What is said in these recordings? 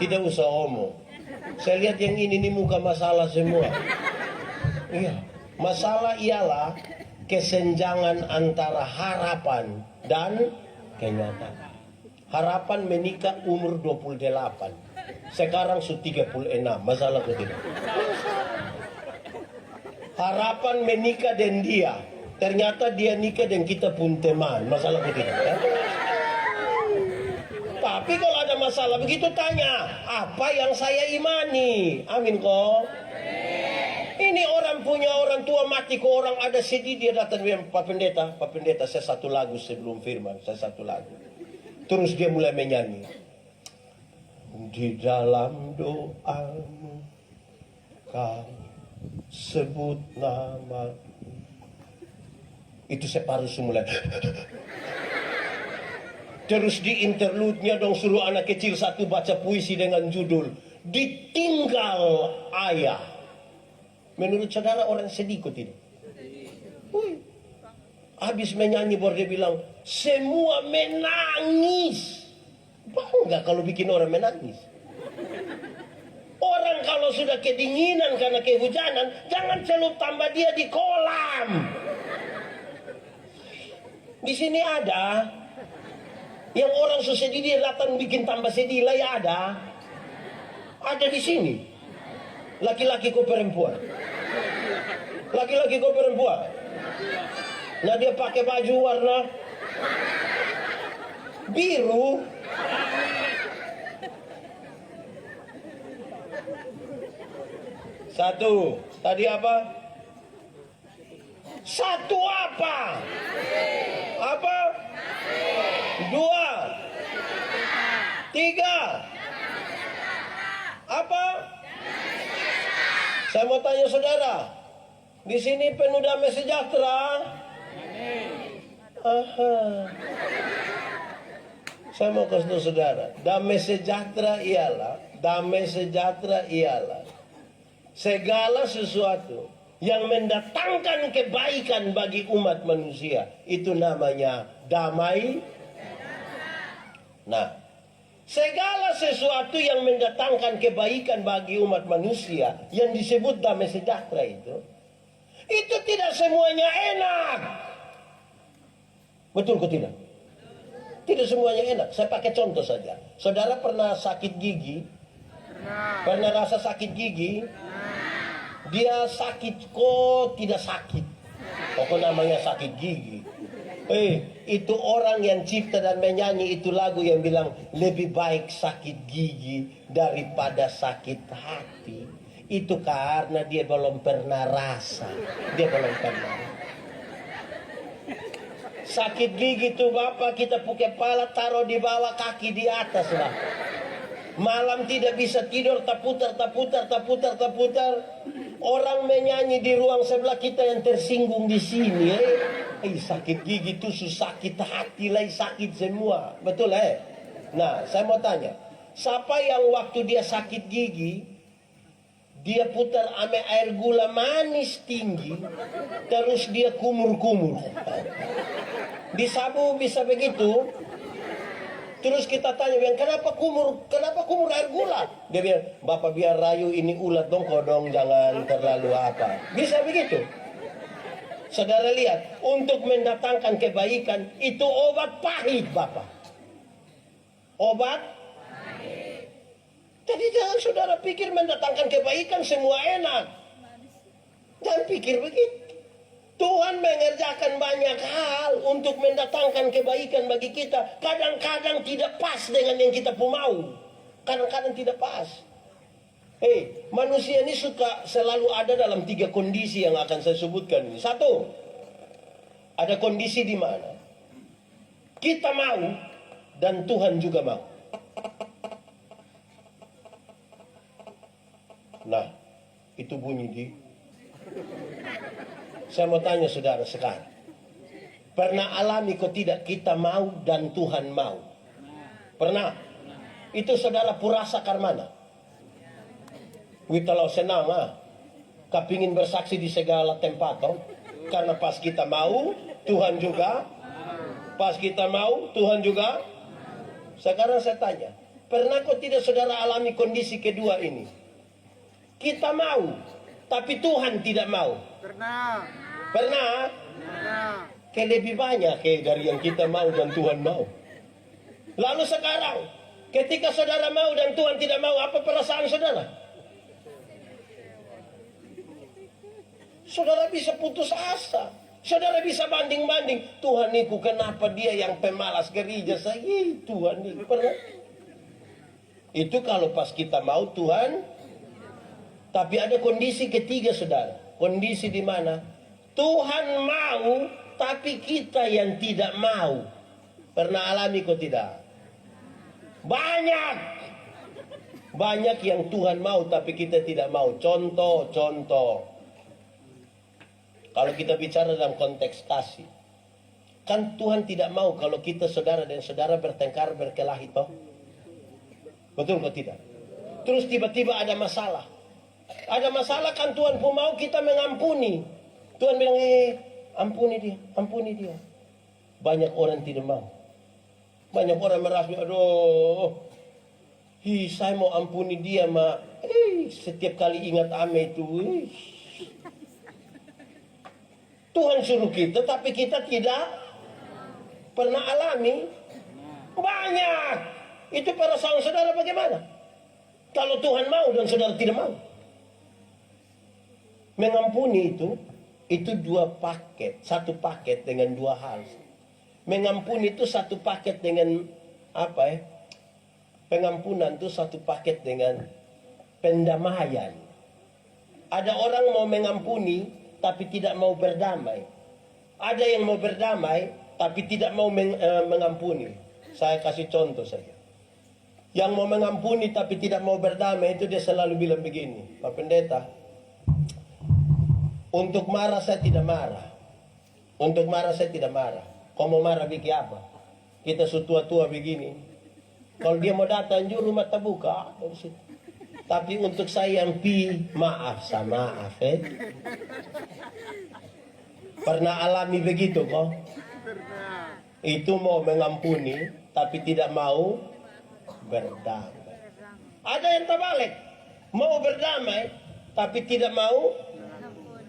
Tidak usah omong. Saya lihat yang ini nih muka masalah semua. Iya, masalah ialah kesenjangan antara harapan dan kenyataan. Harapan menikah umur 28. Sekarang sudah 36. Masalah itu tidak. Harapan menikah dengan dia. Ternyata dia nikah dengan kita pun teman. Masalah itu tidak. Ya? Tapi kalau ada masalah begitu tanya, apa yang saya imani? Amin kok. Ini orang punya orang tua mati kok, orang ada sedih, dia datang bilang, Pak Pendeta saya satu lagu sebelum firman, saya satu lagu. Terus dia mulai menyanyi. Di dalam doamu kau sebut nama. Itu separuh semula. Terus di interlude-nya dong suruh anak kecil satu baca puisi dengan judul Ditinggal Ayah. Menurut saudara orang sedih kok tidak? Habis menyanyi baru dia bilang semua menangis. Bangga kalau bikin orang menangis. Orang kalau sudah kedinginan karena kehujanan, jangan celup tambah dia di kolam. Di sini ada yang orang susah dia datang bikin tambah sedih lah, ya ada. Ada di sini. Laki-laki kok perempuan. Laki-laki kok perempuan. Nah dia pakai baju warna biru. Satu. Tadi apa? Satu apa? Apa? Dua. Tiga. Apa? Saya mau tanya saudara. Di sini penuh damai sejahtera. Aha. Saya mau kasih tahu saudara, damai sejahtera ialah segala sesuatu yang mendatangkan kebaikan bagi umat manusia. Itu namanya damai. Nah, segala sesuatu yang mendatangkan kebaikan bagi umat manusia yang disebut damai sejahtera itu tidak semuanya enak. Betul kok tidak? Tidak semuanya enak. Saya pakai contoh saja. Saudara pernah sakit gigi? Pernah rasa sakit gigi? Dia sakit kok tidak sakit. Pokok namanya sakit gigi. Itu orang yang cipta dan menyanyi itu lagu yang bilang lebih baik sakit gigi daripada sakit hati. Itu karena dia belum pernah rasa. Dia belum pernah. Sakit gigi itu Bapak, kita pakai kepala taruh di bawah, kaki di atas lah. Malam tidak bisa tidur, terputar. Orang menyanyi di ruang sebelah kita yang tersinggung di sini. Sakit gigi itu sakit hati lah, sakit semua. Betul Nah, saya mau tanya. Siapa yang waktu dia sakit gigi, dia putar ame air gula manis tinggi, terus dia kumur-kumur. Disabu bisa begitu. Terus kita tanya, kenapa kumur air gula? Dia bilang, Bapak biar rayu ini ulat dong, kodong jangan terlalu apa. Bisa begitu. Saudara lihat, untuk mendatangkan kebaikan itu obat pahit Bapak. Obat pahit. Jadi jangan saudara pikir mendatangkan kebaikan semua enak. Jangan pikir begitu. Tuhan mengerjakan banyak hal untuk mendatangkan kebaikan bagi kita. Kadang-kadang tidak pas dengan yang kita mau. Kadang-kadang tidak pas. Manusia ini suka selalu ada dalam 3 kondisi yang akan saya sebutkan ini. 1, ada kondisi di mana kita mau dan Tuhan juga mau. Nah, itu bunyi di. Saya mau tanya saudara sekarang. Pernah alami kok tidak kita mau dan Tuhan mau? Pernah? Itu saudara purasa karmana? Witalau senang kepingin bersaksi di segala tempat karena pas kita mau Tuhan juga. Pas kita mau Tuhan juga. Sekarang saya tanya, Pernah kok tidak saudara alami kondisi kedua ini? Kita mau, tapi Tuhan tidak mau. Pernah. Pernah? Pernah. Kayak lebih banyak dari yang kita mau dan Tuhan mau. Lalu sekarang, ketika saudara mau dan Tuhan tidak mau, apa perasaan saudara? Saudara bisa putus asa. Saudara bisa banding-banding. Tuhan niku kenapa dia yang pemalas gereja saya? Tuhan niku pernah. Itu kalau pas kita mau Tuhan. Tapi ada kondisi ketiga saudara. Kondisi di mana Tuhan mau tapi kita yang tidak mau. Pernah alami kok tidak? Banyak. Banyak yang Tuhan mau tapi kita tidak mau. Contoh. Kalau kita bicara dalam konteks kasih. Kan Tuhan tidak mau kalau kita saudara dan saudara bertengkar, berkelahi toh. Betul kok tidak? Terus tiba-tiba ada masalah. Ada masalah kan Tuhan pun mau kita mengampuni. Tuhan bilang, ampuni dia. Banyak orang tidak mau. Banyak orang merasa, aduh, saya mau ampuni dia, setiap kali ingat ame itu. Tuhan suruh kita, tapi kita tidak pernah alami. Banyak. Itu perasaan saudara bagaimana? Kalau Tuhan mau dan saudara tidak mau. Mengampuni itu dua paket. Satu paket dengan dua hal. Mengampuni itu satu paket dengan apa ya? Pengampunan itu satu paket dengan pendamaian. Ada orang mau mengampuni tapi tidak mau berdamai. Ada yang mau berdamai tapi tidak mau mengampuni. Saya kasih contoh saja. Yang mau mengampuni tapi tidak mau berdamai itu dia selalu bilang begini, Pak Pendeta, untuk marah saya tidak marah. Untuk marah saya tidak marah. Kau mau marah bikin apa? Kita sutua-tua begini. Kalau dia mau datang juru mata buka. Tapi untuk saya yang maaf sama maaf. Pernah alami begitu kok? Pernah. Itu mau mengampuni tapi tidak mau berdamai. Ada yang terbalik. Mau berdamai tapi tidak mau.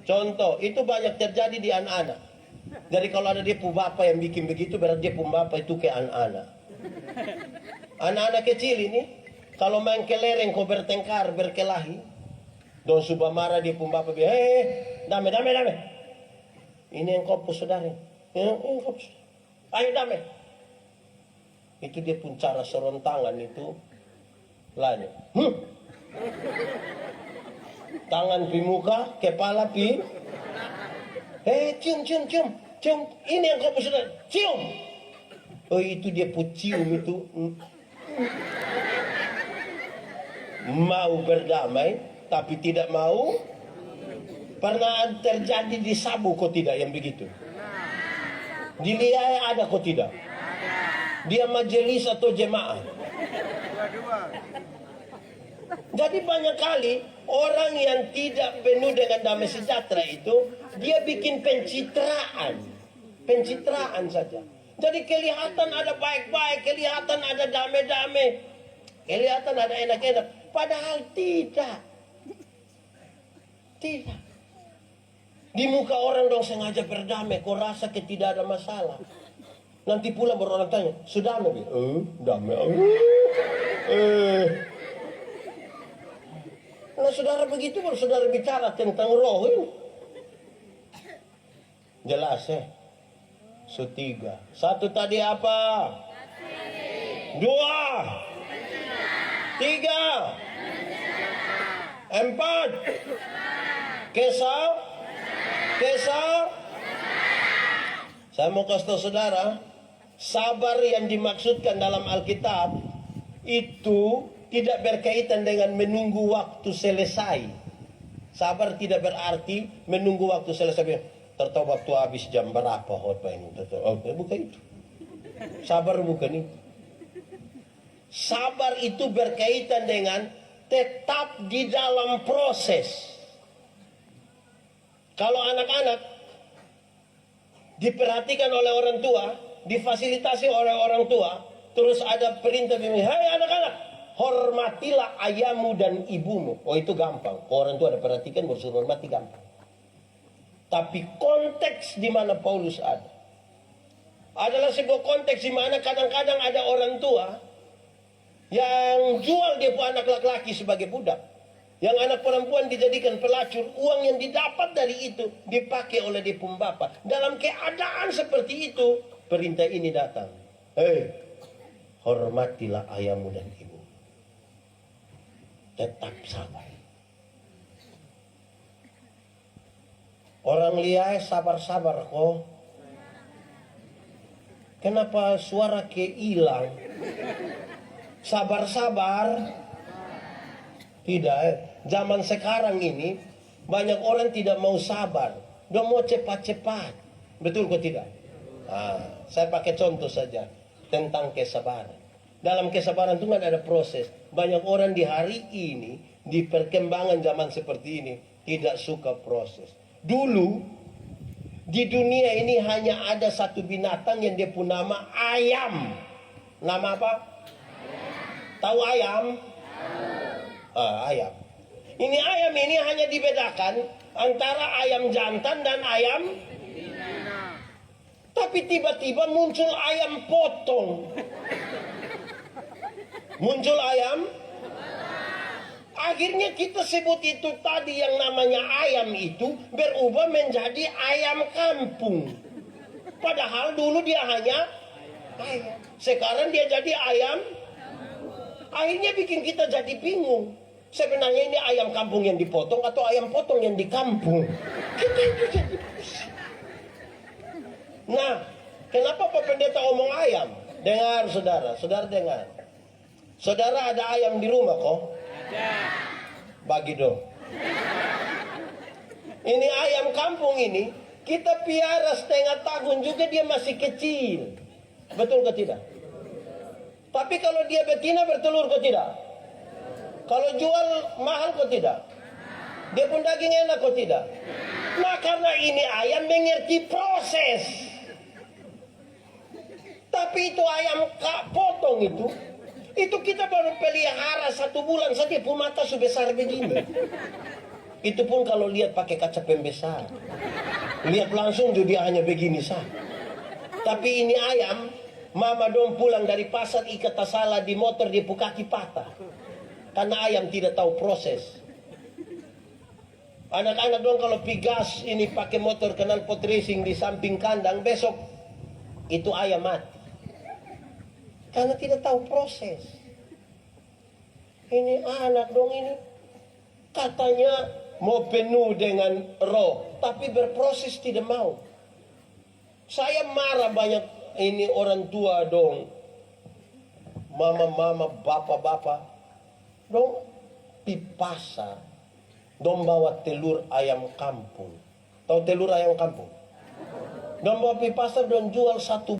Contoh, itu banyak terjadi di anak-anak. Jadi kalau ada dia pun bapak yang bikin begitu, berarti dia pun bapak itu kayak anak-anak. Anak-anak kecil ini, kalau main kelereng kau bertengkar, berkelahi, don subah marah dia pun bapak bilang, damai. Ini yang kau pun saudara. Ayo damai. Itu dia pun cara serontangan itu lain. Tangan pi muka, kepala pi. Cium. Ini yang kau sudah cium. Oh itu dia pun cium itu. Mau berdamai, tapi tidak mau. Pernah terjadi di Sabu kok tidak yang begitu? Di Liai ada kok tidak? Dia majelis atau jemaah? Dua-dua. Jadi banyak kali orang yang tidak penuh dengan damai sejahtera itu dia bikin pencitraan saja. Jadi kelihatan ada baik-baik, kelihatan ada damai-damai, kelihatan ada enak-enak, padahal tidak. Di muka orang dong sengaja berdamai, kau rasa tidak ada masalah. Nanti pula baru orang tanya, sudah damai? Damai. Nah saudara begitu baru saudara bicara tentang roh ini. Jelas ya. Tiga. Satu tadi apa? Dua. Tiga. Empat. Kesal. Saya mau kasih tahu saudara, sabar yang dimaksudkan dalam Alkitab itu tidak berkaitan dengan menunggu waktu selesai. Sabar tidak berarti menunggu waktu selesai. Tertahu waktu habis jam berapa khotbah ini. Bukan itu. Sabar bukan itu. Sabar itu berkaitan dengan tetap di dalam proses. Kalau anak-anak diperhatikan oleh orang tua, difasilitasi oleh orang tua, terus ada perintah bilang, "Hai anak-anak, hormatilah ayahmu dan ibumu. Oh itu gampang. Orang tua ada perhatikan bersuruh hormati gampang. Tapi konteks di mana Paulus ada adalah sebuah konteks di mana kadang-kadang ada orang tua yang jual dia pun anak laki-laki sebagai budak. Yang anak perempuan dijadikan pelacur. Uang yang didapat dari itu dipakai oleh dia pun bapa. Dalam keadaan seperti itu, perintah ini datang. Hei, hormatilah ayahmu dan ibu. Tetap sabar. Orang liai sabar-sabar kok. Kenapa suara ke hilang? Sabar-sabar. Tidak. Zaman sekarang ini banyak orang tidak mau sabar. Dia mau cepat-cepat. Betul kok tidak? Saya pakai contoh saja tentang kesabaran. Dalam kesabaran itu kan ada proses. Banyak orang di hari ini, di perkembangan zaman seperti ini, tidak suka proses. Dulu di dunia ini hanya ada satu binatang yang dia punya nama ayam. Nama apa? Tahu ayam? Ayam. Ini ayam ini hanya dibedakan antara ayam jantan dan ayam. Tapi tiba-tiba muncul ayam potong. Muncul ayam. Akhirnya kita sebut itu tadi yang namanya ayam itu berubah menjadi ayam kampung. Padahal dulu dia hanya ayam. Sekarang dia jadi ayam. Akhirnya bikin kita jadi bingung. Sebenarnya ini ayam kampung yang dipotong atau ayam potong yang di kampung. Kita itu jadi pusing. Nah, kenapa Pak Pendeta omong ayam? Dengar saudara, saudara dengar. Saudara ada ayam di rumah kok? Bagi dong. Ini ayam kampung ini kita piara setengah tahun juga dia masih kecil. Betul ke tidak? Tapi kalau dia betina bertelur ke tidak? Kalau jual mahal kok tidak? Dia pun daging enak kok tidak? Nah karena ini ayam mengerti proses. Tapi itu ayam potong itu kita baru pelihara 1 bulan saja pun mata sebesar begini. Itu pun kalau lihat pakai kaca pembesar. Lihat langsung juga hanya begini saja. Tapi ini ayam, mama dong pulang dari pasar ikat tasala di motor di kaki patah. Karena ayam tidak tahu proses. Anak-anak dong kalau pigas ini pakai motor kenal pot racing di samping kandang, besok itu ayam mati. Karena tidak tahu proses. Ini anak dong ini. Katanya mau penuh dengan roh. Tapi berproses tidak mau. Saya marah banyak ini orang tua dong. Mama-mama, bapak-bapak. Dong di pasar. Dong bawa telur ayam kampung. Tahu telur ayam kampung? Dong bawa di pasar dong jual 1